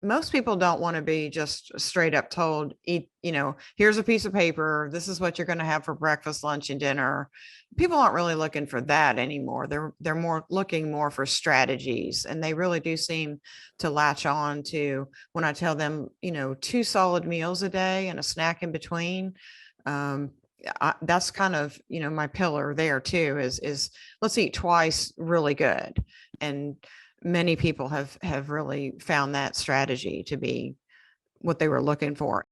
most people don't want to be just straight up told, eat, here's a piece of paper. This is what you're going to have for breakfast, lunch, and dinner. People aren't really looking for that anymore. They're more looking more for strategies, and they really do seem to latch on to when I tell them, 2 solid meals a day and a snack in between. That's kind of, my pillar there too, is let's eat twice really good. And many people have really found that strategy to be what they were looking for.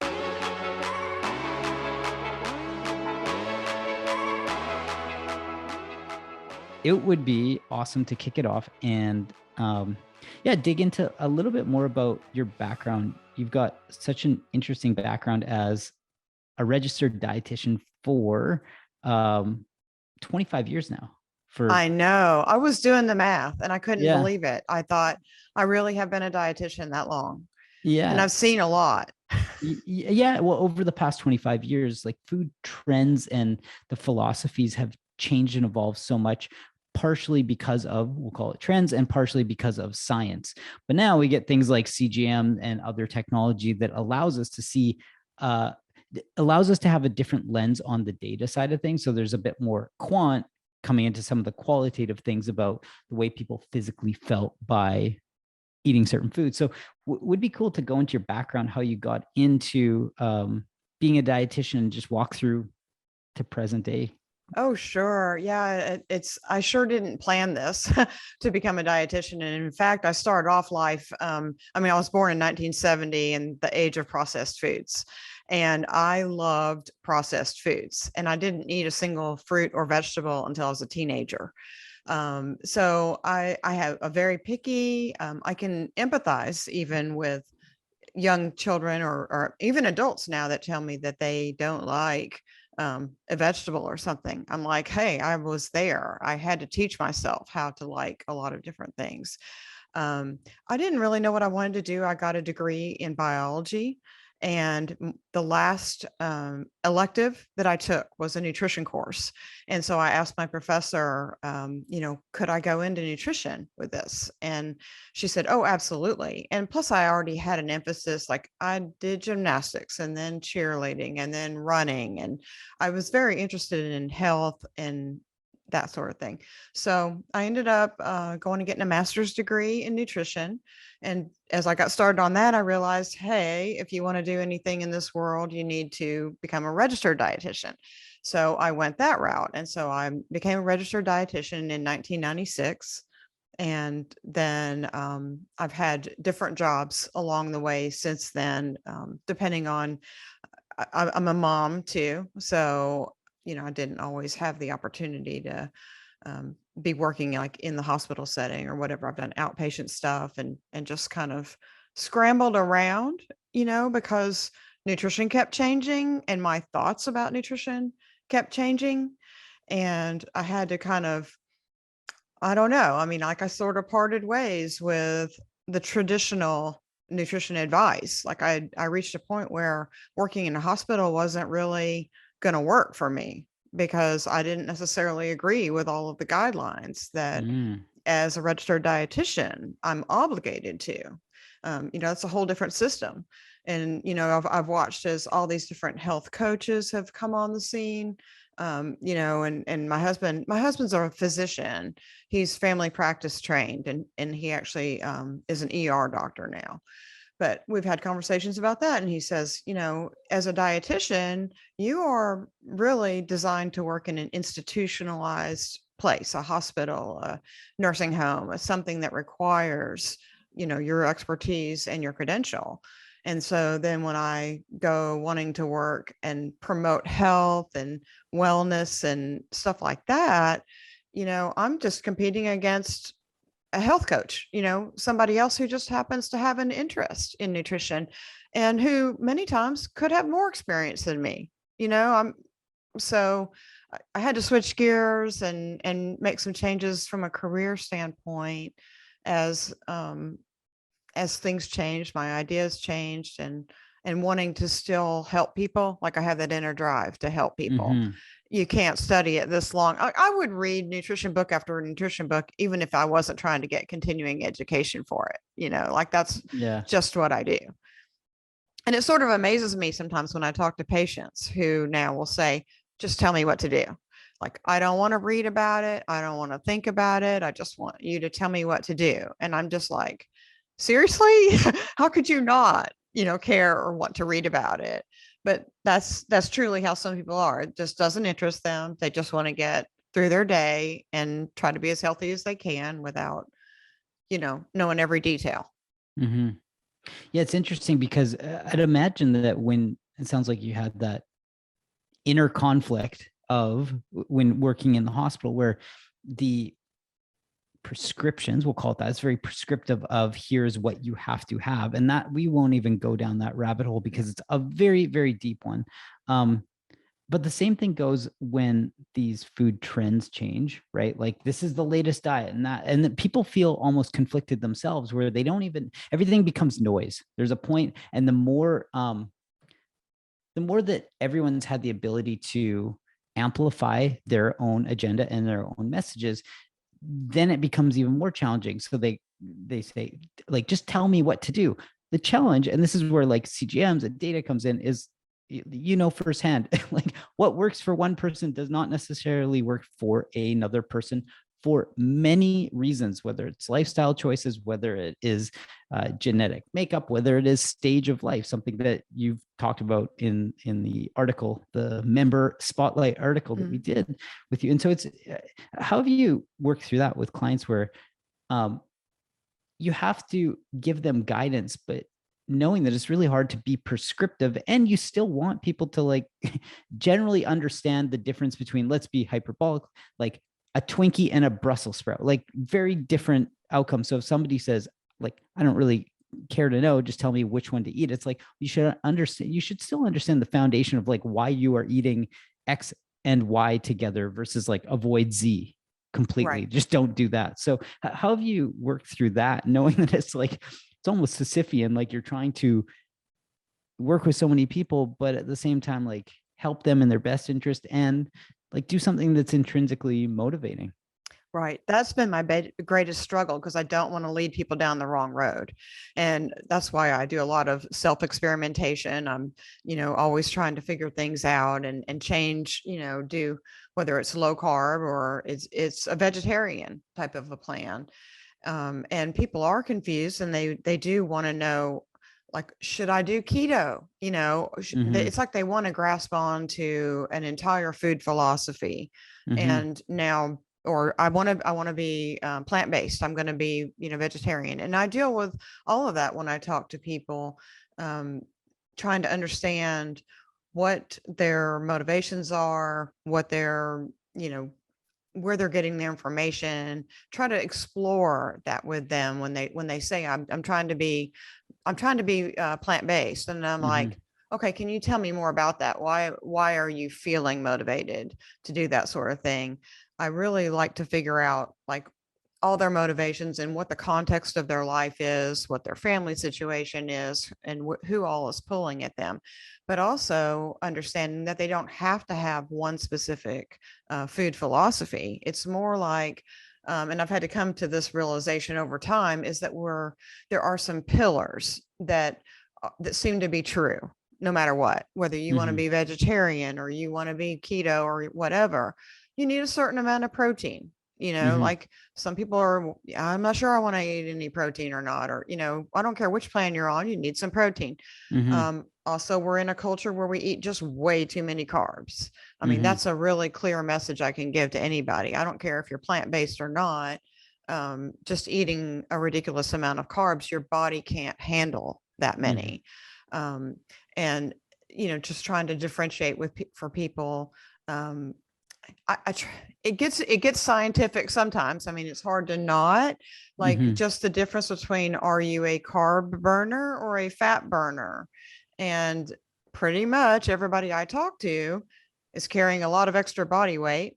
It would be awesome to kick it off and dig into a little bit more about your background. You've got such an interesting background as a registered dietitian for 25 years now. I know. I was doing the math and I couldn't Yeah. believe it. I thought I really have been a dietitian that long. Yeah. And I've seen a lot. Yeah. Well, over the past 25 years, like food trends and the philosophies have changed and evolved so much, partially because of, we'll call it trends, and partially because of science. But now we get things like CGM and other technology that allows us to see, allows us to have a different lens on the data side of things. So there's a bit more quant coming into some of the qualitative things about the way people physically felt by eating certain foods. So would be cool to go into your background, how you got into being a dietitian, and just walk through to present day. Oh, sure. Yeah, I sure didn't plan this to become a dietitian. And in fact, I started off life. I was born in 1970 in the age of processed foods, and I loved processed foods, and I didn't eat a single fruit or vegetable until I was a teenager. So I have a very picky, I can empathize even with young children or even adults now that tell me that they don't like a vegetable or something. I'm like, hey, I was there. I had to teach myself how to like a lot of different things. I didn't really know what I wanted to do. I got a degree in biology, and the last elective that I took was a nutrition course. And so I asked my professor, could I go into nutrition with this? And she said, oh, absolutely. And plus, I already had an emphasis, like I did gymnastics and then cheerleading and then running. And I was very interested in health and that sort of thing. So I ended up going and getting a master's degree in nutrition. And as I got started on that, I realized, hey, if you want to do anything in this world, you need to become a registered dietitian. So I went that route. And so I became a registered dietitian in 1996. And then I've had different jobs along the way since then, depending on, I'm a mom too. So I didn't always have the opportunity to be working like in the hospital setting or whatever. I've done outpatient stuff and just kind of scrambled around, because nutrition kept changing and my thoughts about nutrition kept changing. And I had to kind of, I don't know. I sort of parted ways with the traditional nutrition advice. Like I reached a point where working in a hospital wasn't really going to work for me because I didn't necessarily agree with all of the guidelines that as a registered dietitian, I'm obligated to. It's a whole different system. And, I've watched as all these different health coaches have come on the scene, and my husband's a physician. He's family practice trained, and he actually is an ER doctor now. But we've had conversations about that. And he says, as a dietitian, you are really designed to work in an institutionalized place, a hospital, a nursing home, something that requires, your expertise and your credential. And so then when I go wanting to work and promote health and wellness and stuff like that, I'm just competing against a health coach, somebody else who just happens to have an interest in nutrition and who many times could have more experience than me. So I had to switch gears and make some changes from a career standpoint as things changed, my ideas changed, and wanting to still help people. Like I have that inner drive to help people. you can't study it this long. I would read nutrition book after nutrition book, even if I wasn't trying to get continuing education for it, like that's Yeah. just what I do. And it sort of amazes me sometimes when I talk to patients who now will say, just tell me what to do. Like, I don't want to read about it. I don't want to think about it. I just want you to tell me what to do. And I'm just like, seriously, how could you not, care or want to read about it? But that's truly how some people are. It just doesn't interest them. They just want to get through their day and try to be as healthy as they can without, knowing every detail. Mm-hmm. Yeah, it's interesting because I'd imagine that when it sounds like you had that inner conflict of when working in the hospital where the prescriptions, we'll call it that, it's very prescriptive of here's what you have to have. And that we won't even go down that rabbit hole because it's a very, very deep one. But the same thing goes when these food trends change, right? Like this is the latest diet and that people feel almost conflicted themselves where they don't even, everything becomes noise. There's a point, and the more that everyone's had the ability to amplify their own agenda and their own messages, then it becomes even more challenging. So they say, like, just tell me what to do. The challenge, and this is where like CGMs and data comes in, is firsthand, like what works for one person does not necessarily work for another person for many reasons, whether it's lifestyle choices, whether it is genetic makeup, whether it is stage of life, something that you've talked about in the article, the member spotlight article that we did with you. And so it's, how have you worked through that with clients where you have to give them guidance, but knowing that it's really hard to be prescriptive, and you still want people to like generally understand the difference between, let's be hyperbolic, like a Twinkie and a Brussels sprout, like very different outcomes. So if somebody says like, I don't really care to know, just tell me which one to eat. It's like, you should still understand the foundation of like why you are eating X and Y together versus like avoid Z completely. Right. Just don't do that. So how have you worked through that, knowing that it's like, it's almost Sisyphean, like you're trying to work with so many people, but at the same time, like help them in their best interest and like do something that's intrinsically motivating. Right. That's been my greatest struggle because I don't want to lead people down the wrong road. And that's why I do a lot of self-experimentation. I'm, always trying to figure things out and change, do whether it's low carb or it's a vegetarian type of a plan. And people are confused and they do want to know, like, should I do keto? It's like they want to grasp on to an entire food philosophy. And now, or I want to be plant-based. I'm going to be, vegetarian. And I deal with all of that when I talk to people, trying to understand what their motivations are, what their, where they're getting their information, try to explore that with them when they say I'm trying to be plant-based. And I'm like, okay, can you tell me more about that? Why are you feeling motivated to do that sort of thing? I really like to figure out like all their motivations and what the context of their life is, what their family situation is, and who all is pulling at them. But also understanding that they don't have to have one specific food philosophy. It's more like, and I've had to come to this realization over time, is that there are some pillars that seem to be true no matter what, whether you want to be vegetarian or you want to be keto or whatever. You need a certain amount of protein. Like some people are, I'm not sure I want to eat any protein or not, or, I don't care which plan you're on, you need some protein. Also, we're in a culture where we eat just way too many carbs. I mean, that's a really clear message I can give to anybody. I don't care if you're plant-based or not. Just eating a ridiculous amount of carbs, your body can't handle that many. And, just trying to differentiate for people. It gets scientific sometimes. I mean, it's hard to not like just the difference between, are you a carb burner or a fat burner? And pretty much everybody I talk to is carrying a lot of extra body weight.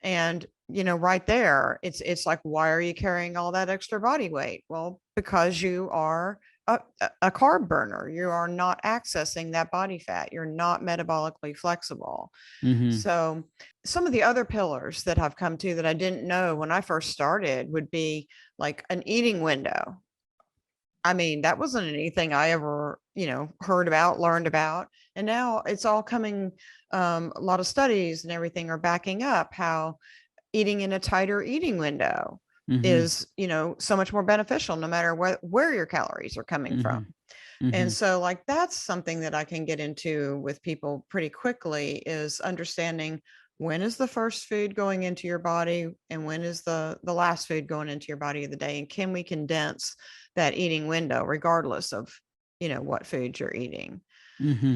And, right there, it's like, why are you carrying all that extra body weight? Well, because you are a carb burner. You are not accessing that body fat. You're not metabolically flexible. Mm-hmm. So some of the other pillars that I've come to that I didn't know when I first started would be like an eating window. I mean, that wasn't anything I ever, heard about, learned about. And now it's all coming, a lot of studies and everything are backing up how eating in a tighter eating window Mm-hmm. is, so much more beneficial no matter where your calories are coming from. Mm-hmm. Mm-hmm. And so like that's something that I can get into with people pretty quickly is understanding when is the first food going into your body and when is the last food going into your body of the day, and can we condense that eating window regardless of what foods you're eating. Mm-hmm.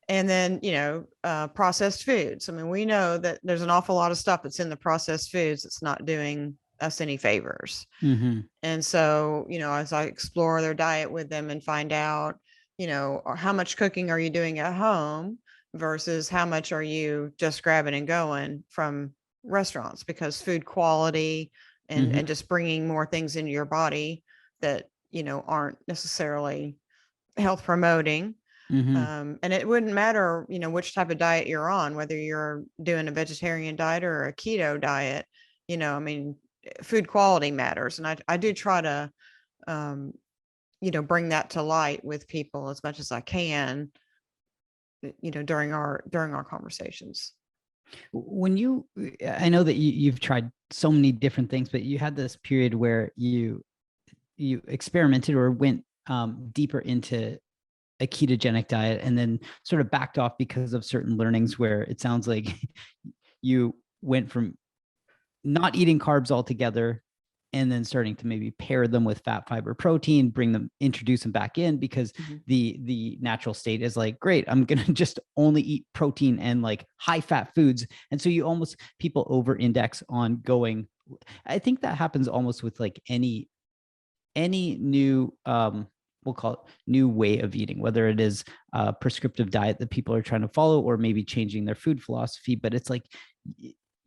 And then processed foods. I mean, we know that there's an awful lot of stuff that's in the processed foods that's not doing us any favors. Mm-hmm. And so, as I explore their diet with them and find out, or how much cooking are you doing at home versus how much are you just grabbing and going from restaurants, because food quality and Mm-hmm. just bringing more things into your body that, aren't necessarily health promoting. Mm-hmm. And it wouldn't matter, which type of diet you're on, whether you're doing a vegetarian diet or a keto diet, I mean, food quality matters. And I do try to, um, bring that to light with people as much as I can, during our conversations. When you, I know that you've tried so many different things, but you had this period where you experimented or went deeper into a ketogenic diet and then sort of backed off because of certain learnings where it sounds like you went from not eating carbs altogether and then starting to maybe pair them with fat, fiber, protein, introduce them back in, because Mhm. the natural state is like, great, I'm going to just only eat protein and like high fat foods. And so people over index on going. I think that happens almost with like any new we'll call it new way of eating, whether it is a prescriptive diet that people are trying to follow or maybe changing their food philosophy. But it's like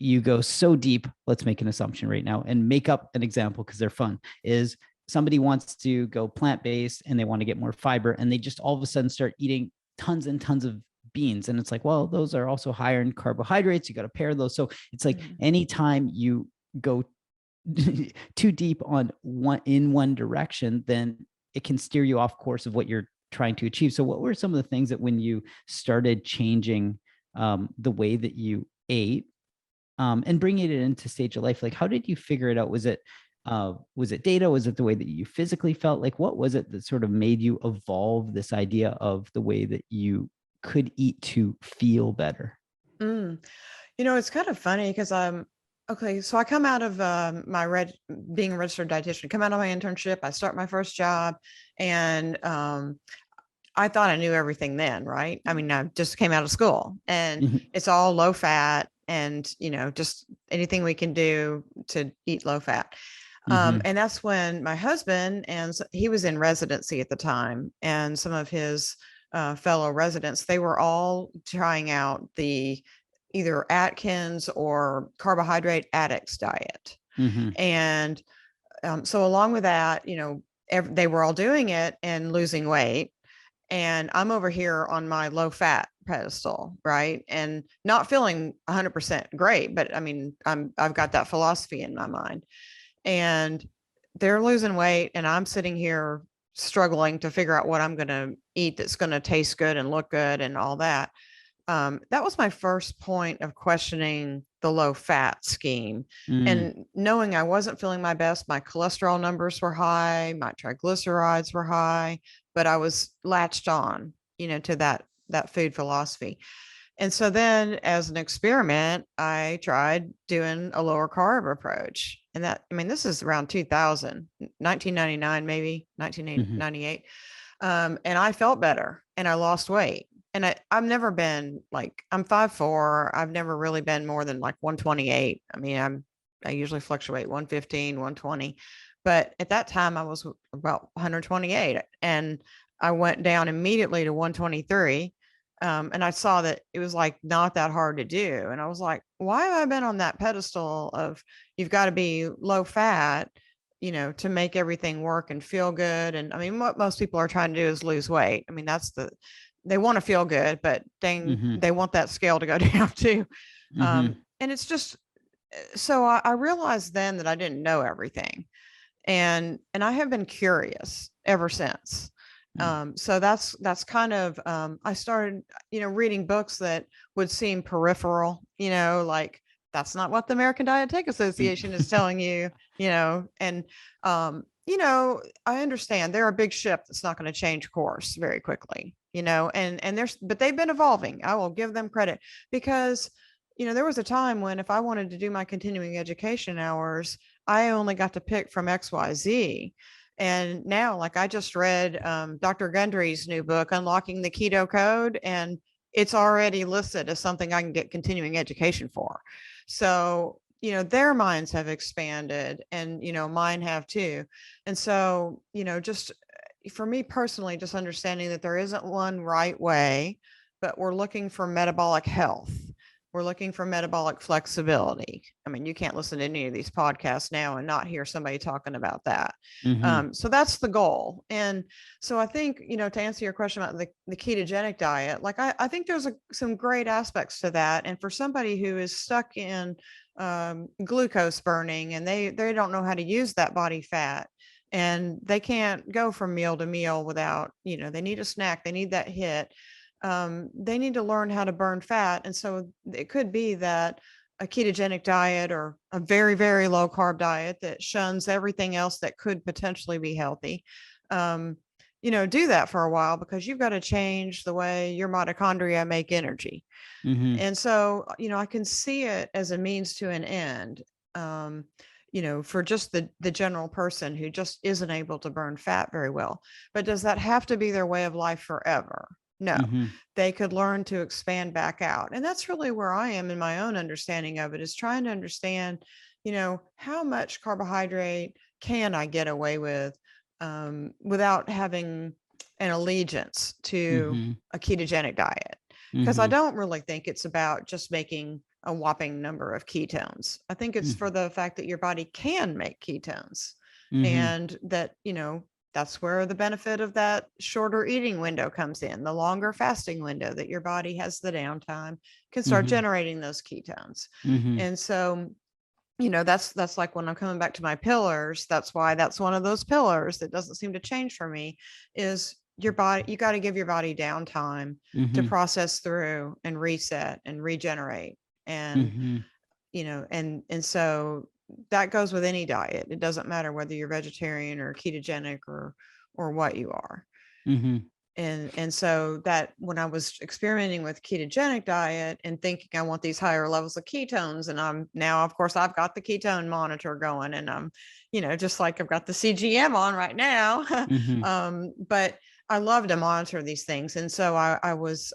you go so deep. Let's make an assumption right now and make up an example because they're fun. Is somebody wants to go plant-based and they want to get more fiber and they just all of a sudden start eating tons and tons of beans, and it's like, well, those are also higher in carbohydrates, you got to pair those. So it's like anytime you go too deep on one direction, then it can steer you off course of what you're trying to achieve. So what were some of the things that when you started changing the way that you ate and bringing it into stage of life, like how did you figure it out? Was it data? Was it the way that you physically felt? Like what was it that sort of made you evolve this idea of the way that you could eat to feel better? It's kind of funny because okay. So I come out of being a registered dietitian, come out of my internship, I start my first job, and I thought I knew everything then, right? I mean, I just came out of school, and it's all low fat, and just anything we can do to eat low fat. And that's when my husband, and he was in residency at the time, and some of his fellow residents, they were all trying out the either Atkins or carbohydrate addicts diet. Mm-hmm. And so along with that, they were all doing it and losing weight. And I'm over here on my low fat pedestal, right? And not feeling 100% great, but I mean, I've got that philosophy in my mind. And they're losing weight and I'm sitting here struggling to figure out what I'm going to eat that's going to taste good and look good and all that. That was my first point of questioning the low fat scheme. And knowing I wasn't feeling my best, my cholesterol numbers were high, my triglycerides were high, but I was latched on, to that food philosophy. And so then as an experiment, I tried doing a lower carb approach. And this is around 2000, 1999, maybe Mm-hmm. 1998. And I felt better and I lost weight. And I've never been like, I'm 5'4". I've never really been more than like 128. I mean, I usually fluctuate 115, 120. But at that time I was about 128 and I went down immediately to 123. And I saw that it was like not that hard to do. And I was like, why have I been on that pedestal of you've got to be low fat to make everything work and feel good. And I mean, what most people are trying to do is lose weight. I mean, they want to feel good, but Mhm. they want that scale to go down too. Mhm. And it's just, so I realized then that I didn't know everything. And I have been curious ever since. Mm. So that's kind of, I started, reading books that would seem peripheral, like that's not what the American Dietetic Association is telling you, and, I understand they're a big ship that's not going to change course very quickly, but they've been evolving. I will give them credit because, there was a time when if I wanted to do my continuing education hours, I only got to pick from XYZ. And now, like I just read Dr. Gundry's new book, Unlocking the Keto Code, and it's already listed as something I can get continuing education for. So, their minds have expanded and, mine have too. And so, just for me personally, just understanding that there isn't one right way, but we're looking for metabolic health. We're looking for metabolic flexibility. I mean, you can't listen to any of these podcasts now and not hear somebody talking about that. Mhm. So that's the goal. And so I think, to answer your question about the ketogenic diet, like I think there's some great aspects to that. And for somebody who is stuck in glucose burning and they don't know how to use that body fat, and they can't go from meal to meal without, they need a snack, they need that hit. They need to learn how to burn fat. And so it could be that a ketogenic diet or a very, very low carb diet that shuns everything else that could potentially be healthy, do that for a while because you've got to change the way your mitochondria make energy. Mhm. And so, I can see it as a means to an end. For just the general person who just isn't able to burn fat very well. But does that have to be their way of life forever? No, Mhm. they could learn to expand back out. And that's really where I am in my own understanding of it, is trying to understand, how much carbohydrate can I get away with without having an allegiance to Mhm. a ketogenic diet. Because I Mhm. don't really think it's about just making a whopping number of ketones. I think it's for Mhm. the fact that your body can make ketones, Mhm. and that, that's where the benefit of that shorter eating window comes in. The longer fasting window that your body has the downtime can start Mhm. generating those ketones. Mhm. And so, that's like when I'm coming back to my pillars, that's why that's one of those pillars that doesn't seem to change for me, is your body, you got to give your body downtime to Mhm. process through and reset and regenerate. And, Mhm. and so that goes with any diet. It doesn't matter whether you're vegetarian or ketogenic or what you are. Mhm. And so that when I was experimenting with ketogenic diet and thinking I want these higher levels of ketones, and I'm now, of course, I've got the ketone monitor going, and I'm, just like I've got the CGM on right now. Mhm. But I love to monitor these things. And so I was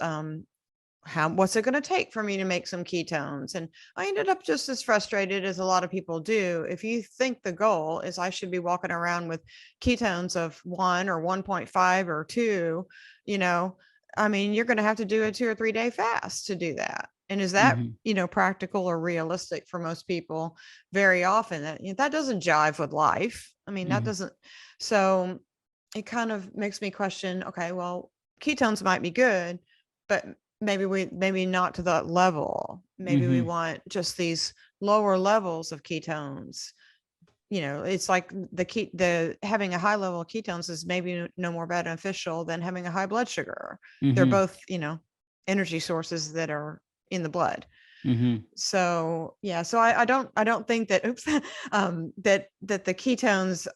what's it going to take for me to make some ketones? And I ended up just as frustrated as a lot of people do. If you think the goal is I should be walking around with ketones of 1 or 1.5 or 2, I mean, you're going to have to do a 2 or 3 day fast to do that. And is that, Mhm. practical or realistic for most people? Very often that doesn't jive with life. I mean, that Mhm. doesn't. So it kind of makes me question, okay, well, ketones might be good, but maybe not to that level. Maybe we Mhm. want just these lower levels of ketones. It's like the having a high level of ketones is maybe no more beneficial than having a high blood sugar. They're Mhm. both, energy sources that are in the blood. Mhm. So yeah, so I don't think that oops that the ketones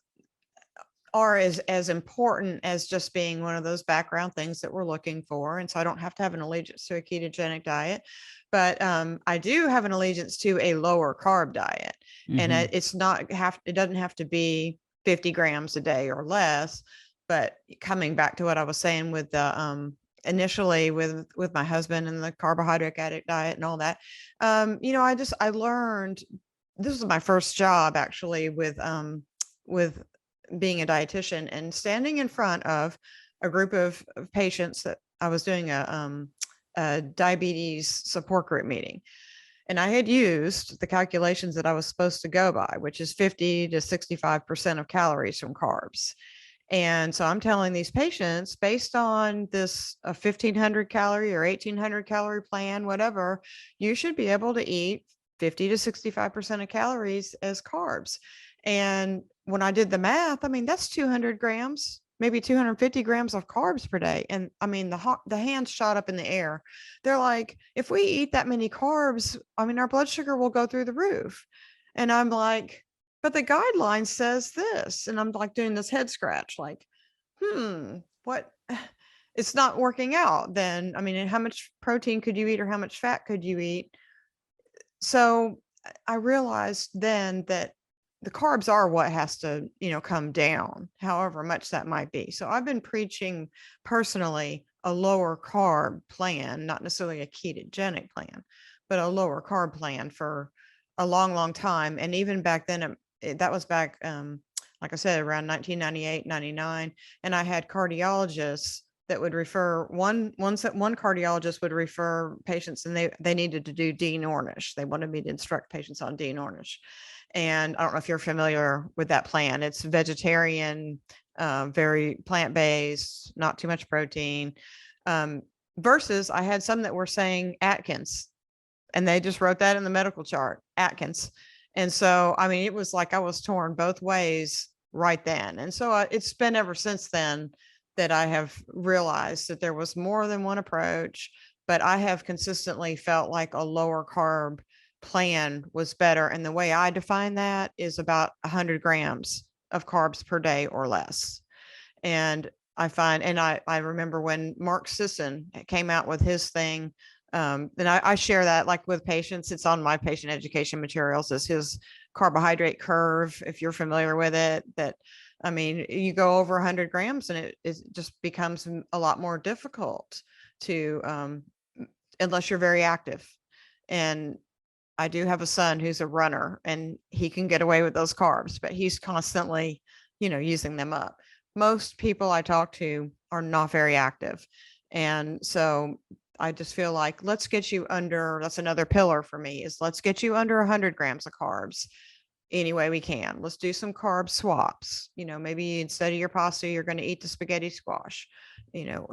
are as important as just being one of those background things that we're looking for. And so I don't have to have an allegiance to a ketogenic diet, but I do have an allegiance to a lower carb diet. And Mhm. it doesn't have to be 50 grams a day or less. But coming back to what I was saying with the initially with my husband and the carbohydrate addict diet and all that, I learned, this was my first job actually with being a dietitian and standing in front of a group of patients that I was doing a diabetes support group meeting. And I had used the calculations that I was supposed to go by, which is 50 to 65% of calories from carbs. And so I'm telling these patients, based on this 1500 calorie or 1800 calorie plan, whatever, you should be able to eat 50 to 65% of calories as carbs. And when I did the math, I mean, that's 200 grams, maybe 250 grams of carbs per day. And I mean, the hands shot up in the air. They're like, if we eat that many carbs, I mean, our blood sugar will go through the roof. And I'm like, but the guideline says this. And I'm like doing this head scratch, like, what? It's not working out then. I mean, how much protein could you eat or how much fat could you eat? So I realized then that the carbs are what has to, come down, however much that might be. So I've been preaching personally a lower carb plan, not necessarily a ketogenic plan, but a lower carb plan for a long, long time. And even back then, that was back, like I said, around 1998, 99. And I had cardiologists that would refer one cardiologist would refer patients, and they needed to do Dean Ornish. They wanted me to instruct patients on Dean Ornish. And I don't know if you're familiar with that plan. It's vegetarian, very plant-based, not too much protein. Versus I had some that were saying Atkins, and they just wrote that in the medical chart, Atkins. And so, I mean, it was like I was torn both ways right then. And so it's been ever since then that I have realized that there was more than one approach, but I have consistently felt like a lower carb plan was better. And the way I define that is about 100 grams of carbs per day or less. And I find, and I remember when Mark Sisson came out with his thing, and I share that like with patients. It's on my patient education materials, is his carbohydrate curve, if you're familiar with it. That, I mean, you go over 100 grams and it just becomes a lot more difficult to, unless you're very active. And I do have a son who's a runner, and he can get away with those carbs, but he's constantly, using them up. Most people I talk to are not very active. And so I just feel like, let's get you under, that's another pillar for me, is let's get you under 100 grams of carbs any way we can. Let's do some carb swaps. Maybe instead of your pasta, you're going to eat the spaghetti squash,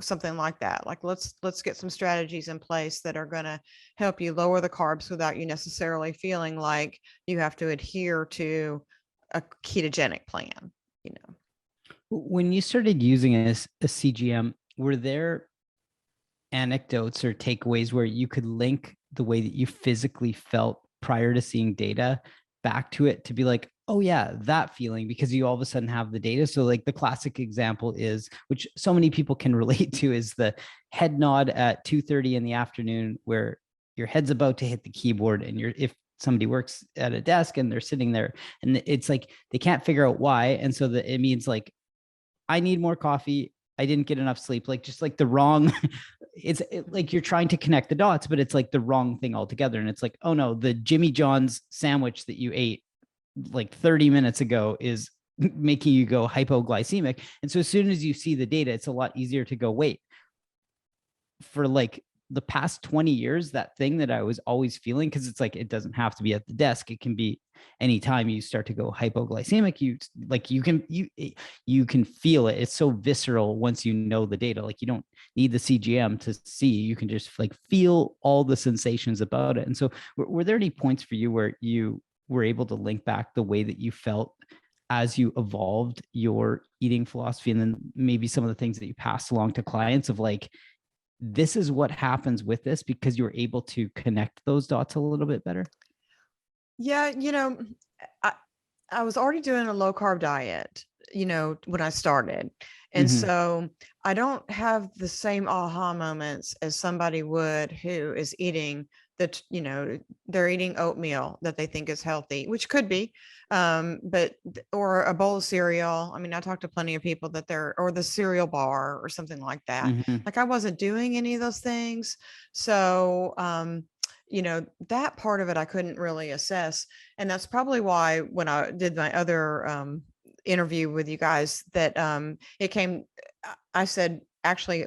something like that. Like, let's get some strategies in place that are going to help you lower the carbs without you necessarily feeling like you have to adhere to a ketogenic plan. When you started using a CGM, were there anecdotes or takeaways where you could link the way that you physically felt prior to seeing data back to it, to be like, oh yeah, that feeling, because you all of a sudden have the data? So like the classic example is, which so many people can relate to, is the head nod at 2:30 in the afternoon, where your head's about to hit the keyboard, and if somebody works at a desk and they're sitting there, and it's like they can't figure out why, and so that it means like, I need more coffee, I didn't get enough sleep, like just like the wrong, like you're trying to connect the dots, but it's like the wrong thing altogether. And it's like, oh no, the Jimmy John's sandwich that you ate like 30 minutes ago is making you go hypoglycemic. And so as soon as you see the data, it's a lot easier to go, wait, for like the past 20 years, that thing that I was always feeling, because it's like, it doesn't have to be at the desk, it can be anytime you start to go hypoglycemic, you can feel it. It's so visceral once you know the data. Like, you don't need the CGM to see, you can just like feel all the sensations about it. And so were there any points for you where you were able to link back the way that you felt as you evolved your eating philosophy, and then maybe some of the things that you passed along to clients of like, this is what happens with this, because you're able to connect those dots a little bit better? Yeah, I was already doing a low carb diet, when I started. And so I don't have the same aha moments as somebody would who is eating that, they're eating oatmeal that they think is healthy, which could be, or a bowl of cereal. I mean, I talked to plenty of people that or the cereal bar or something like that. Like, I wasn't doing any of those things. So, that part of it I couldn't really assess. And that's probably why when I did my other interview with you guys, that I said, actually,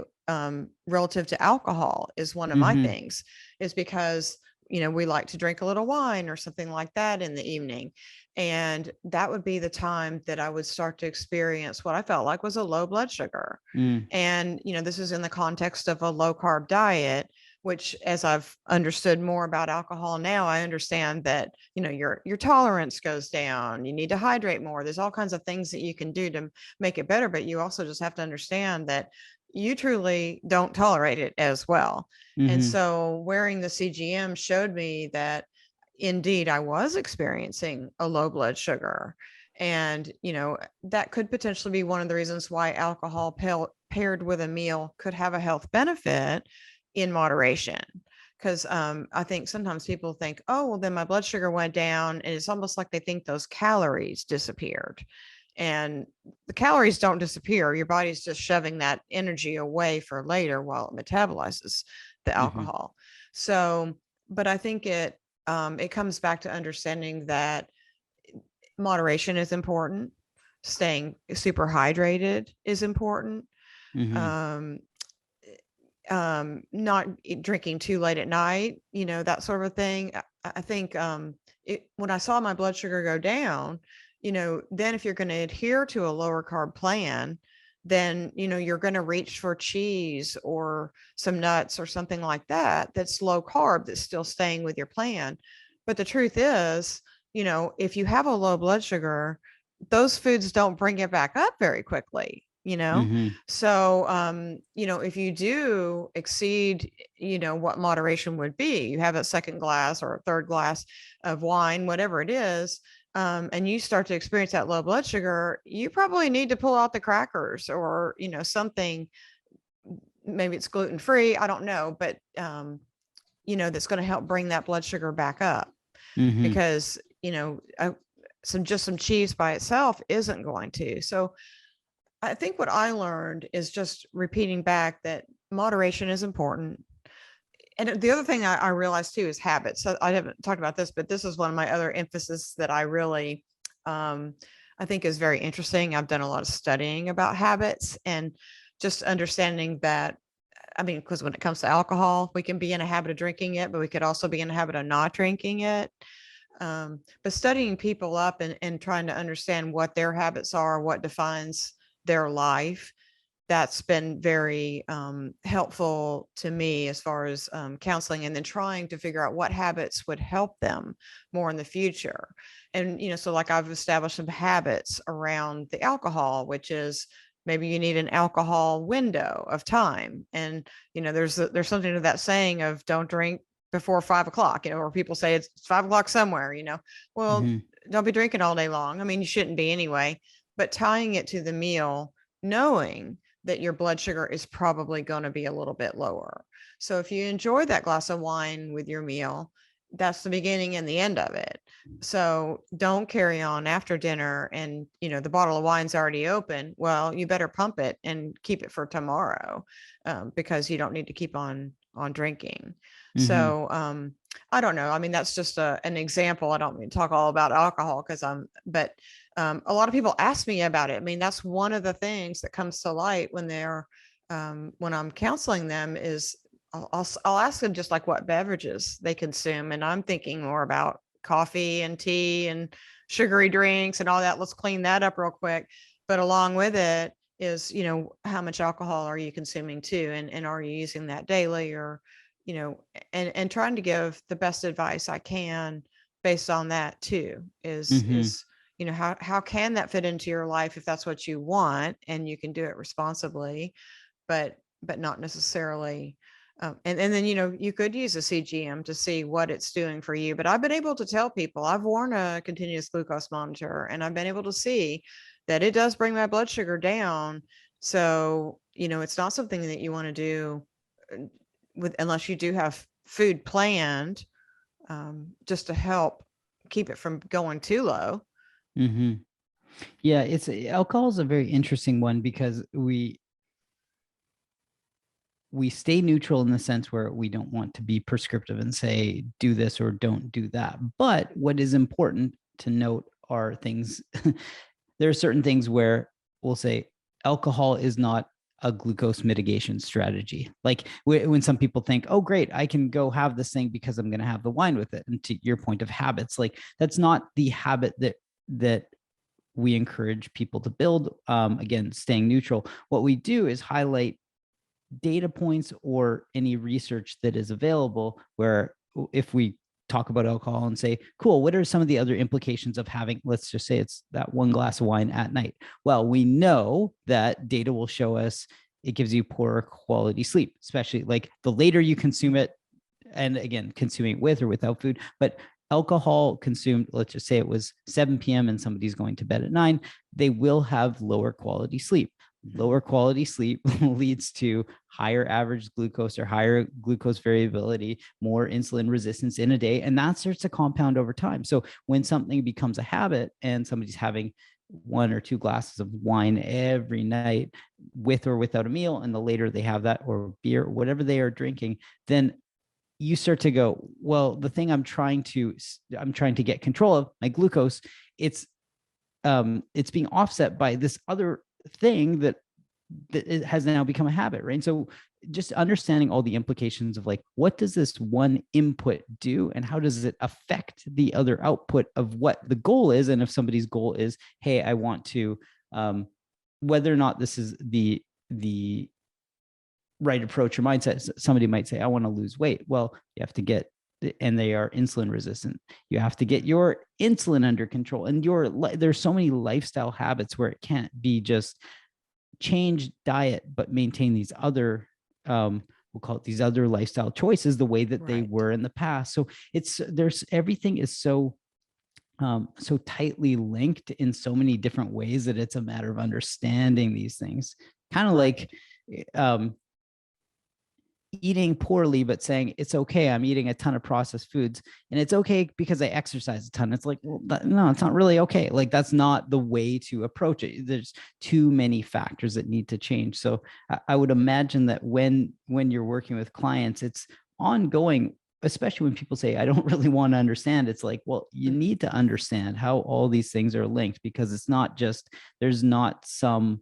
relative to alcohol is one of my things, is because we like to drink a little wine or something like that in the evening. And that would be the time that I would start to experience what I felt like was a low blood sugar. Mm. And, this is in the context of a low carb diet, which, as I've understood more about alcohol now, I understand that, your tolerance goes down. You need to hydrate more. There's all kinds of things that you can do to make it better, but you also just have to understand that you truly don't tolerate it as well. And Mm-hmm. so wearing the CGM showed me that indeed I was experiencing a low blood sugar. And, that could potentially be one of the reasons why alcohol paired with a meal could have a health benefit in moderation. Because I think sometimes people think, oh, well, then my blood sugar went down. And it's almost like they think those calories disappeared. And the calories don't disappear. Your body's just shoving that energy away for later while it metabolizes the Mm-hmm. alcohol. So, but I think it comes back to understanding that moderation is important. Staying super hydrated is important. Mm-hmm. Um, Not drinking too late at night, that sort of thing. I think when I saw my blood sugar go down, then if you're going to adhere to a lower carb plan, then, you're going to reach for cheese or some nuts or something like that, that's low carb, that's still staying with your plan. But the truth is, if you have a low blood sugar, those foods don't bring it back up very quickly. Mm-hmm. So, if you do exceed, what moderation would be, you have a second glass or a third glass of wine, whatever it is, and you start to experience that low blood sugar, you probably need to pull out the crackers or, something, maybe it's gluten-free, I don't know, but, that's going to help bring that blood sugar back up Mm-hmm. because, some cheese by itself isn't going to. So, I think what I learned is just repeating back that moderation is important. And the other thing I realized too is habits. So I haven't talked about this, but this is one of my other emphasis that I really, I think is very interesting. I've done a lot of studying about habits and just understanding that, I mean, because when it comes to alcohol, we can be in a habit of drinking it, but we could also be in a habit of not drinking it. But studying people up and trying to understand what their habits are, what defines their life, that's been very helpful to me as far as counseling, and then trying to figure out what habits would help them more in the future. And, so like I've established some habits around the alcohol, which is maybe you need an alcohol window of time. And, there's something to that saying of don't drink before 5 o'clock, or people say it's 5 o'clock somewhere, well, Mm-hmm. don't be drinking all day long. I mean, you shouldn't be anyway, but tying it to the meal, knowing that your blood sugar is probably going to be a little bit lower. So if you enjoy that glass of wine with your meal, that's the beginning and the end of it. So don't carry on after dinner and, the bottle of wine's already open. Well, you better pump it and keep it for tomorrow, because you don't need to keep on drinking. Mm-hmm. So I don't know. I mean, that's just an example. I don't mean to talk all about alcohol but a lot of people ask me about it. I mean, that's one of the things that comes to light when when I'm counseling them is I'll ask them just like what beverages they consume. And I'm thinking more about coffee and tea and sugary drinks and all that. Let's clean that up real quick. But along with it is, how much alcohol are you consuming too? And are you using that daily or, and trying to give the best advice I can based on that too Mm-hmm. is how can that fit into your life if that's what you want and you can do it responsibly, but not necessarily. And then, you could use a CGM to see what it's doing for you. But I've been able to tell people, I've worn a continuous glucose monitor and I've been able to see that it does bring my blood sugar down. So, it's not something that you want to do unless you do have food planned, just to help keep it from going too low. Mm-hmm. Yeah, alcohol is a very interesting one because we stay neutral in the sense where we don't want to be prescriptive and say do this or don't do that. But what is important to note are things there are certain things where we'll say alcohol is not a glucose mitigation strategy. Like when some people think, oh, great, I can go have this thing because I'm going to have the wine with it. And to your point of habits, like that's not the habit that we encourage people to build. Again, staying neutral. What we do is highlight data points or any research that is available where if we talk about alcohol and say, cool, what are some of the other implications of having, let's just say it's that one glass of wine at night? Well, we know that data will show us it gives you poorer quality sleep, especially like the later you consume it, and again, consuming it with or without food, but alcohol consumed, let's just say it was 7 p.m. and somebody's going to bed at 9, they will have lower quality sleep. Lower quality sleep leads to higher average glucose or higher glucose variability, more insulin resistance in a day, and that starts to compound over time. So when something becomes a habit and somebody's having 1 or 2 glasses of wine every night with or without a meal, and the later they have that, or beer, whatever they are drinking, then you start to go, well, the thing I'm trying to get control of, my glucose, it's being offset by this other thing that it has now become a habit, right? And so just understanding all the implications of like, what does this one input do and how does it affect the other output of what the goal is? And if somebody's goal is, hey, I want to, whether or not this is the right approach or mindset, somebody might say, I want to lose weight. Well, you have to get, and they are insulin resistant, you have to get your insulin under control. And there's so many lifestyle habits where it can't be just change diet, but maintain these other, we'll call it these other lifestyle choices the way that they were in the past. So everything is so tightly linked in so many different ways that it's a matter of understanding these things. Kind of like eating poorly, but saying it's okay, I'm eating a ton of processed foods and it's okay because I exercise a ton. It's like, well, no, it's not really okay. Like that's not the way to approach it. There's too many factors that need to change. So I would imagine that when you're working with clients, it's ongoing, especially when people say, I don't really want to understand. It's like, well, you need to understand how all these things are linked, because it's not just, there's not some,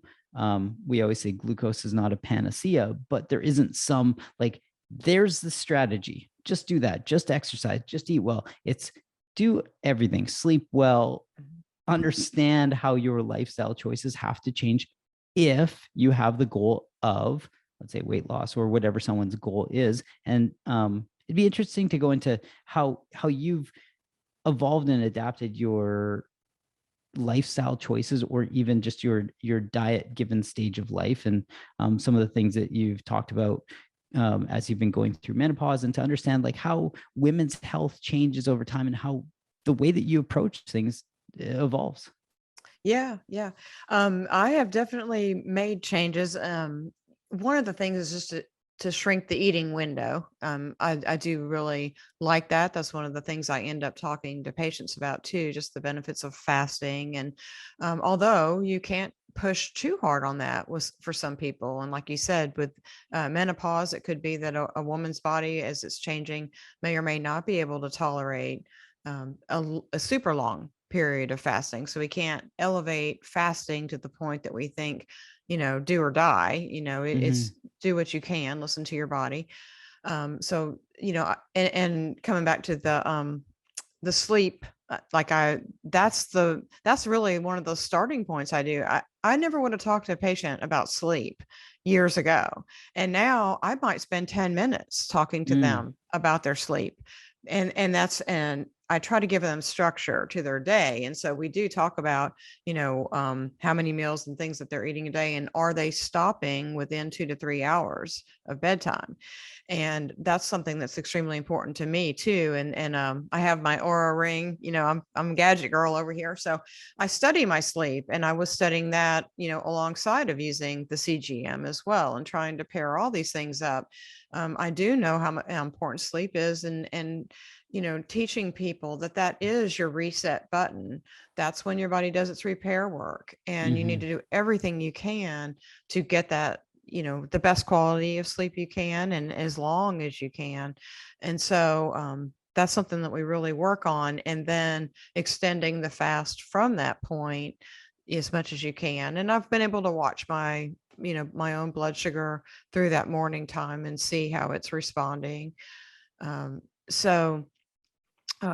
we always say glucose is not a panacea, but there isn't some like, there's the strategy. Just do that. Just exercise. Just eat well. It's do everything. Sleep well. Understand how your lifestyle choices have to change if you have the goal of, let's say, weight loss or whatever someone's goal is. And it'd be interesting to go into how you've evolved and adapted your lifestyle choices, or even just your diet given stage of life, and some of the things that you've talked about as you've been going through menopause, and to understand like how women's health changes over time and how the way that you approach things evolves. Yeah. I have definitely made changes. One of the things is just to shrink the eating window. I do really like that. That's one of the things I end up talking to patients about too, just the benefits of fasting. And although you can't push too hard on that for some people. And like you said, with menopause, it could be that a woman's body as it's changing may or may not be able to tolerate a super long period of fasting. So we can't elevate fasting to the point that we think, do or die. It's do what you can, listen to your body. So, and coming back to the sleep, that's really one of the starting points I do. I never would have talked to a patient about sleep years ago. And now I might spend 10 minutes talking to them about their sleep. And I try to give them structure to their day. And so we do talk about, how many meals and things that they're eating a day, and are they stopping within 2 to 3 hours of bedtime? And that's something that's extremely important to me too. And I have my Aura ring, I'm a gadget girl over here. So I study my sleep, and I was studying that, alongside of using the CGM as well, and trying to pair all these things up. I do know how important sleep is, and teaching people that is your reset button. That's when your body does its repair work, and you need to do everything you can to get that, the best quality of sleep you can, and as long as you can. And so that's something that we really work on, and then extending the fast from that point as much as you can. And I've been able to watch my my own blood sugar through that morning time and see how it's responding. So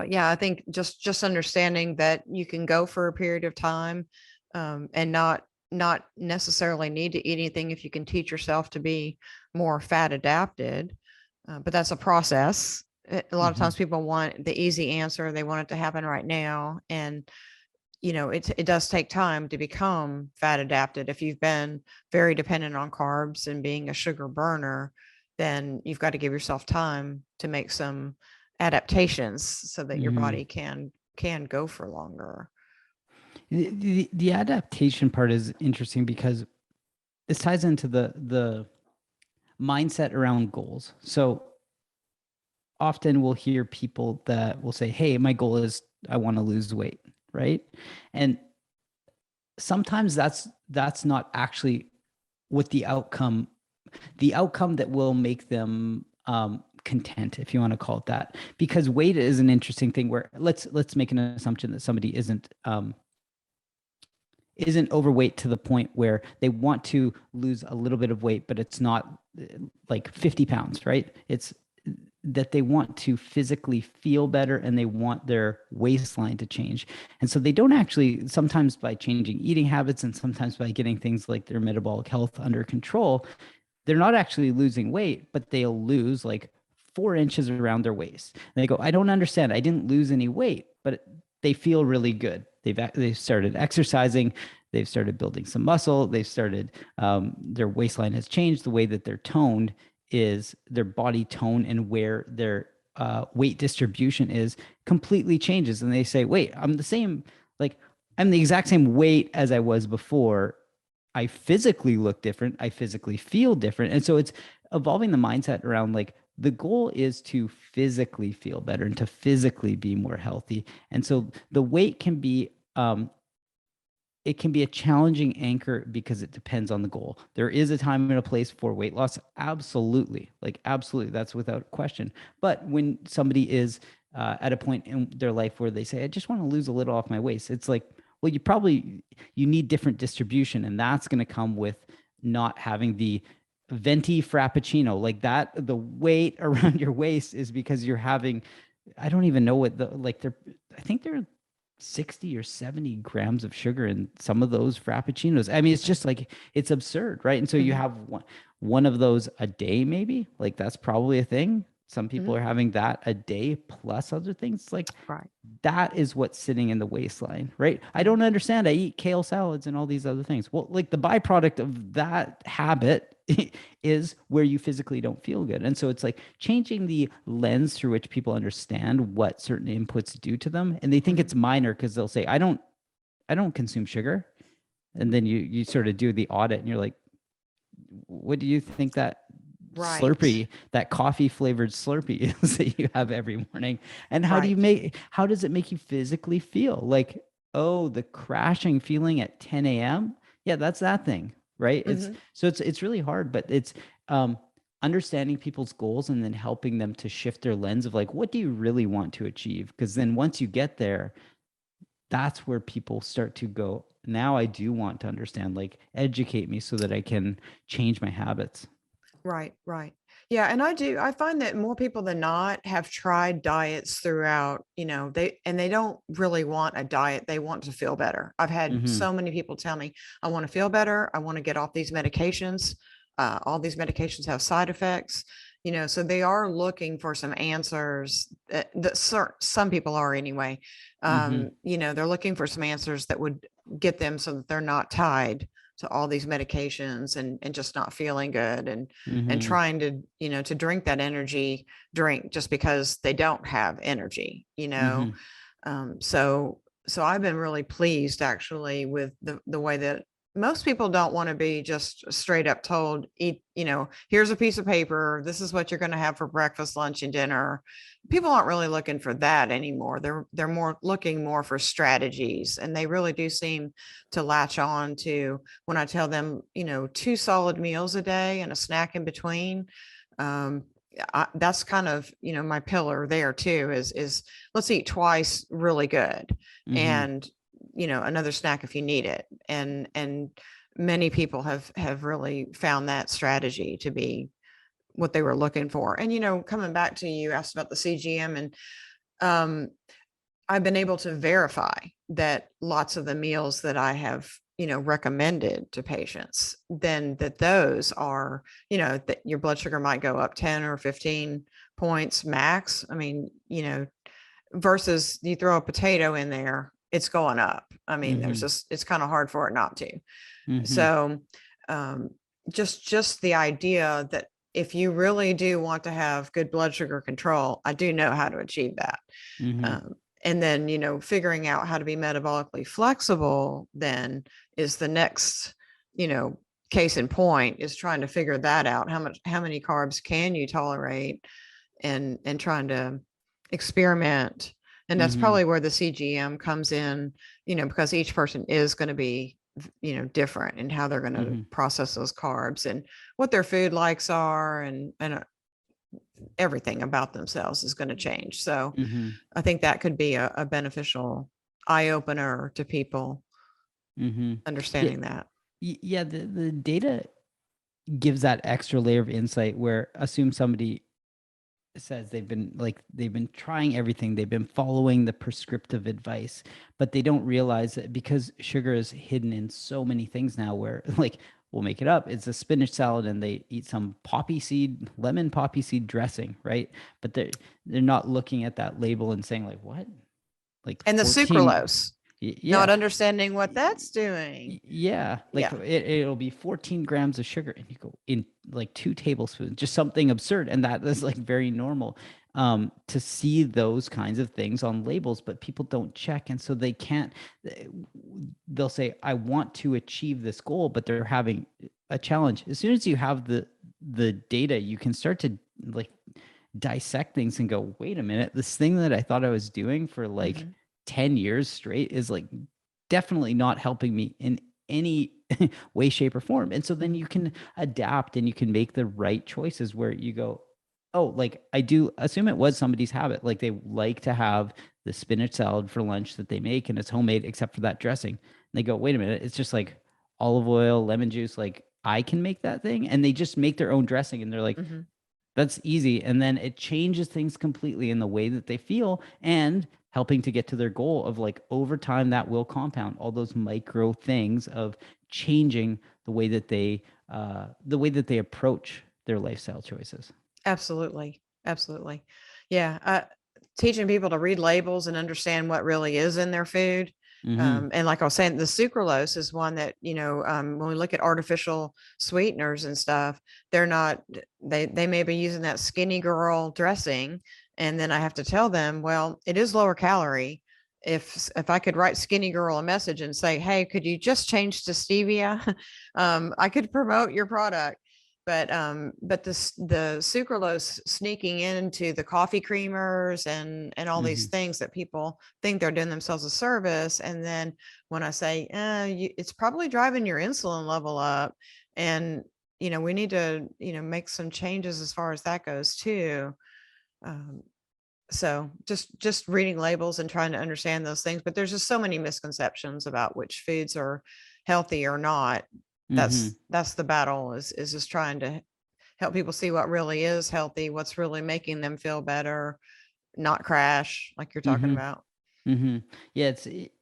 yeah, I think just understanding that you can go for a period of time, and not necessarily need to eat anything if you can teach yourself to be more fat adapted. But that's a process. A lot of Mhm. times people want the easy answer. They want it to happen right now. And, it does take time to become fat adapted. If you've been very dependent on carbs and being a sugar burner, then you've got to give yourself time to make some adaptations so that your Mhm. body can go for longer. The adaptation part is interesting because this ties into the mindset around goals. So often we'll hear people that will say, "Hey, my goal is I want to lose weight," right? And sometimes that's not actually what the outcome that will make them content, if you want to call it that. Because weight is an interesting thing where let's make an assumption that somebody isn't overweight to the point where they want to lose a little bit of weight, but it's not like 50 pounds, right? It's that they want to physically feel better and they want their waistline to change. And so they don't actually, sometimes by changing eating habits and sometimes by getting things like their metabolic health under control, they're not actually losing weight, but they'll lose like 4 inches around their waist. And they go, I don't understand. I didn't lose any weight, but they feel really good. They've started exercising. They've started building some muscle. They've started, their waistline has changed. The way that they're toned is their body tone and where their weight distribution is completely changes. And they say, wait, I'm the same, like I'm the exact same weight as I was before. I physically look different. I physically feel different. And so it's evolving the mindset around like the goal is to physically feel better and to physically be more healthy. And so the weight can be it can be a challenging anchor because it depends on the goal. There is a time and a place for weight loss. Absolutely. Like, absolutely. That's without question. But when somebody is at a point in their life where they say, I just want to lose a little off my waist, it's like, well, you need different distribution. And that's going to come with not having the venti frappuccino like that. The weight around your waist is because you're having, I don't even know what I think they're 60 or 70 grams of sugar in some of those frappuccinos. I mean, it's just like it's absurd, right? And so you Mhm. have one of those a day, maybe. Like that's probably a thing. Some people Mhm. are having that a day plus other things. Like Right. that is what's sitting in the waistline, right? I Mhm. don't understand. I eat kale salads and all these other things. Well, like the byproduct of that habit is where you physically don't feel good. And so it's like changing the lens through which people understand what certain inputs do to them. And they think Mhm. it's minor because they'll say, I don't consume sugar. And Mhm. then you sort of do the audit and you're like, what do you think that Right. that coffee flavored Slurpee is that you have every morning? And Right. how does it make you physically feel? Like, oh, the crashing feeling at 10 a.m. Yeah, that's that thing, right? Mhm. It's really hard, but it's um understanding people's goals and then helping them to shift their lens of like, what do you really want to achieve? Because then once you get there, that's where people start to go, now I do want to understand, like educate me so that I can change my habits. Right, right. Yeah, and I find that more people than not have tried diets throughout, they don't really want a diet. They want to feel better. I've had Mm-hmm. so many people tell me, I want to feel better. I want to get off these medications. All these medications have side effects, so they are looking for some answers that some people are anyway. Mm-hmm. They're looking for some answers that would get them so that they're not tied to all these medications and just not feeling good and Mm-hmm. trying to to drink that energy drink just because they don't have energy. Mm-hmm. So I've been really pleased actually with the way that most people don't want to be just straight up told, eat, here's a piece of paper, this is what you're going to have for breakfast, lunch, and dinner. People aren't really looking for that anymore. They're more looking more for strategies, and they really do seem to latch on to when I tell them, two solid meals a day and a snack in between. um, that's kind of my pillar there too, is let's eat twice really good, Mm-hmm. and another snack if you need it, and many people have really found that strategy to be what they were looking for. And, coming back to you asked about the CGM, and um, I've been able to verify that lots of the meals that I have, recommended to patients, then that those are, that your blood sugar might go up 10 or 15 points max. I mean, versus you throw a potato in there, it's going up. I mean, there's just, it's kind of hard for it not to. So just the idea that if you really do want to have good blood sugar control, I do know how to achieve that. And then, figuring out how to be metabolically flexible then is the next, case in point, is trying to figure that out. How many carbs can you tolerate, and trying to experiment. And that's probably where the CGM comes in, because each person is going to be, different in how they're going to process those carbs and what their food likes are, and everything about themselves is going to change. So I think that could be a beneficial eye opener to people, understanding that. Yeah, the data gives that extra layer of insight, where assume somebody says they've been trying everything, they've been following the prescriptive advice, but they don't realize that because sugar is hidden in so many things now, where like, we'll make it up, it's a spinach salad and they eat some lemon poppy seed dressing, right? But they're not looking at that label and saying like, what? Like, And the 14 sucralose, yeah. not understanding what that's doing. Yeah. Like it'll be 14 grams of sugar, and you go in like 2 tablespoons, just something absurd. And that is like very normal to see those kinds of things on labels, but people don't check. And so they can't, they'll say, I want to achieve this goal, but they're having a challenge. As soon as you have the data, you can start to like dissect things and go, wait a minute, this thing that I thought I was doing for like 10 years straight is like definitely not helping me in any way, shape, or form. And so then you can adapt and you can make the right choices, where you go, oh, like I do assume it was somebody's habit. Like they like to have the spinach salad for lunch that they make, and it's homemade except for that dressing. And they go, wait a minute, it's just like olive oil, lemon juice. Like I can make that thing. And they just make their own dressing, and they're like, that's easy. And then it changes things completely in the way that they feel, and helping to get to their goal of like, over time, that will compound all those micro things of changing the way that they approach their lifestyle choices. Absolutely. Absolutely. Yeah. Teaching people to read labels and understand what really is in their food. And like I was saying, the sucralose is one that, when we look at artificial sweeteners and stuff, they're not, they may be using that skinny girl dressing. And then I have to tell them, well, it is lower calorie. If I could write skinny girl a message and say, hey, could you just change to stevia? I could promote your product. But the sucralose sneaking into the coffee creamers and all these things that people think they're doing themselves a service. And then when I say, it's probably driving your insulin level up, and, we need to, make some changes as far as that goes too. So just reading labels and trying to understand those things, but there's just so many misconceptions about which foods are healthy or not. That's the battle, is just trying to help people see what really is healthy, what's really making them feel better, not crash like you're talking about. Yeah,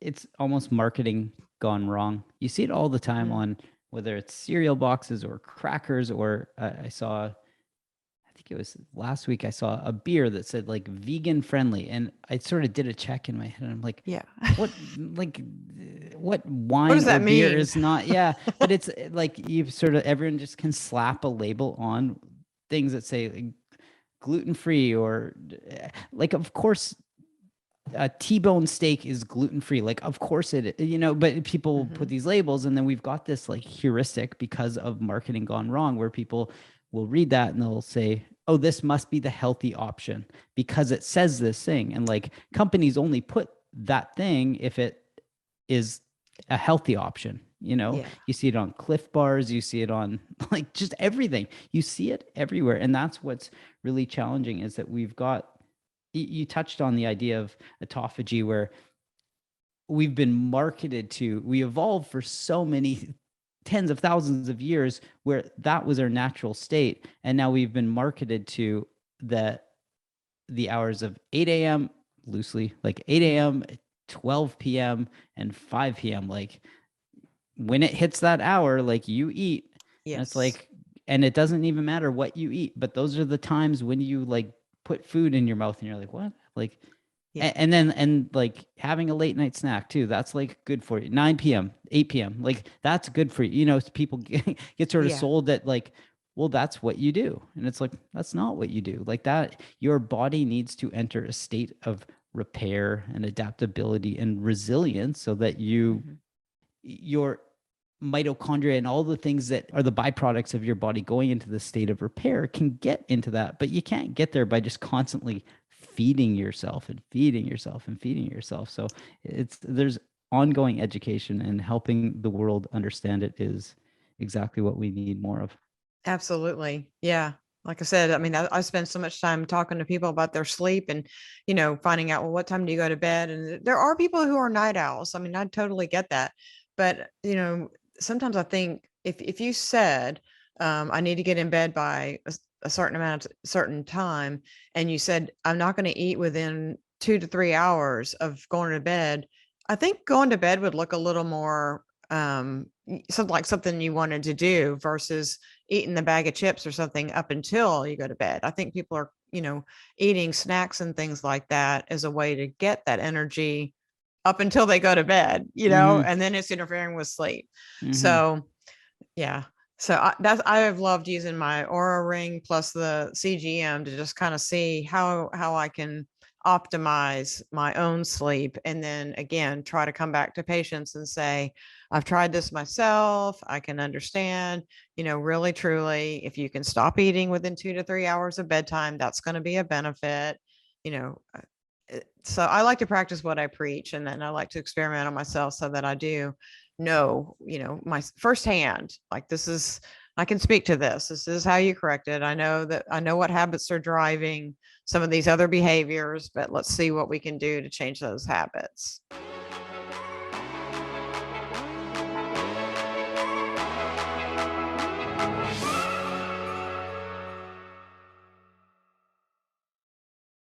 it's almost marketing gone wrong. You see it all the time on whether it's cereal boxes or crackers, or I think it was last week, I saw a beer that said like vegan friendly, and I sort of did a check in my head, and I'm like, yeah, what wine does that or beer mean? is not? Yeah, but it's like everyone just can slap a label on things that say like gluten free, or like, of course, a T-bone steak is gluten-free. Like, of course it, but people put these labels, and then we've got this like heuristic because of marketing gone wrong, where people will read that and they'll say, oh, this must be the healthy option because it says this thing. And like, companies only put that thing if it is a healthy option. You see it on Cliff Bars, you see it on like just everything. You see it everywhere. And that's what's really challenging, is that we've got, you touched on the idea of autophagy, where we've been marketed to, we evolved for so many tens of thousands of years where that was our natural state. And now we've been marketed to the hours of 8 a.m. loosely, like 8 a.m., 12 p.m., and 5 p.m. Like when it hits that hour, like you eat. And it's Yes. like, and it doesn't even matter what you eat, but those are the times when you like put food in your mouth and you're like, what? Like, Yeah. and like having a late night snack too, that's like good for you. 9 p.m., 8 p.m. Like that's good for you. You know, people get sort of Yeah. sold that like, well, that's what you do. And it's like, that's not what you do. Like that, your body needs to enter a state of repair and adaptability and resilience so that your mitochondria and all the things that are the byproducts of your body going into the state of repair can get into that. But you can't get there by just constantly feeding yourself and feeding yourself and feeding yourself. So there's ongoing education, and helping the world understand it is exactly what we need more of. Absolutely. Yeah. Like I said, I mean, I spend so much time talking to people about their sleep and, finding out, well, what time do you go to bed? And there are people who are night owls. I mean, I totally get that. But, sometimes I think if you said, I need to get in bed by a certain amount, certain time, and you said, I'm not going to eat within 2 to 3 hours of going to bed, I think going to bed would look a little more, something like something you wanted to do versus eating the bag of chips or something up until you go to bed. I think people are, eating snacks and things like that as a way to get that energy up until they go to bed, Mm-hmm. and then it's interfering with sleep. Mm-hmm. So, yeah. So I have loved using my Aura Ring plus the CGM to just kind of see how I can optimize my own sleep, and then again try to come back to patients and say, I've tried this myself. I can understand, really truly, if you can stop eating within 2 to 3 hours of bedtime, that's going to be a benefit. You know, so I like to practice what I preach, and then I like to experiment on myself so that I do know, my firsthand, like I can speak to this. This is how you correct it. I know what habits are driving some of these other behaviors, but let's see what we can do to change those habits.